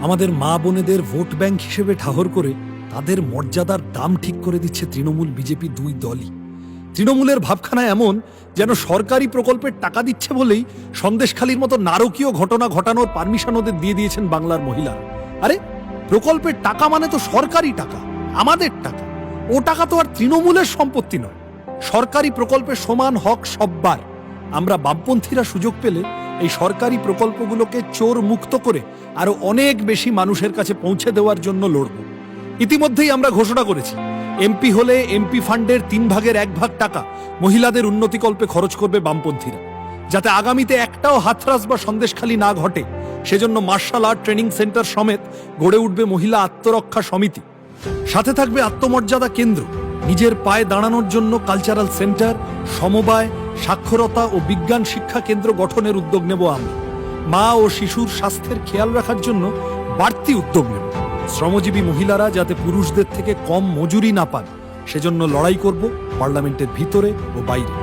আমাদের মা বোনেদের ভোট ব্যাংক হিসেবে ঠাহর করে তাদের মর্যাদার দাম ঠিক করে দিচ্ছে তৃণমূল বিজেপি দুই দলই। তৃণমূলের ভাবখানা এমন যেন সরকারি প্রকল্পের টাকা দিচ্ছে বলেই সন্দেশখালীর মতো নারকীয় ঘটনা ঘটানোর পারমিশন ওদের দিয়ে দিয়েছেন বাংলার মহিলারা। আরে প্রকল্পের টাকা মানে তো সরকারি টাকা, আমাদের টাকা। ও টাকা তো আর তৃণমূলের সম্পত্তি নয়। সরকারি প্রকল্পের সমান হক সব্বার। আমরা বামপন্থীরা সুযোগ পেলে এই সরকারি প্রকল্পগুলোকে চোর মুক্ত করে আরো অনেক বেশি মানুষের কাছে পৌঁছে দেওয়ার জন্য লড়ব। ইতিমধ্যেই আমরা ঘোষণা করেছি, এমপি হলে এমপি ফান্ডের 1/3 টাকা মহিলাদের উন্নতিকল্পে খরচ করবে বামপন্থীরা। যাতে আগামীতে একটাও হাতরাস বা সন্দেশখালী না ঘটে, সেজন্য মার্শাল আর্ট ট্রেনিং সেন্টার সমেত গড়ে উঠবে মহিলা আত্মরক্ষা সমিতি। সাথে থাকবে আত্মমর্যাদা কেন্দ্র, নিজের পায়ে দাঁড়ানোর জন্য কালচারাল সেন্টার, সমবায়, সাক্ষরতা ও বিজ্ঞান শিক্ষা কেন্দ্র গঠনের উদ্যোগ নেব আমরা। মা ও শিশুর স্বাস্থ্যের খেয়াল রাখার জন্য বাড়তি উদ্যোগ নেব। শ্রমজীবী মহিলারা যাতে পুরুষদের থেকে কম মজুরি না পান, সেজন্য লড়াই করব পার্লামেন্টের ভিতরে ও বাইরে।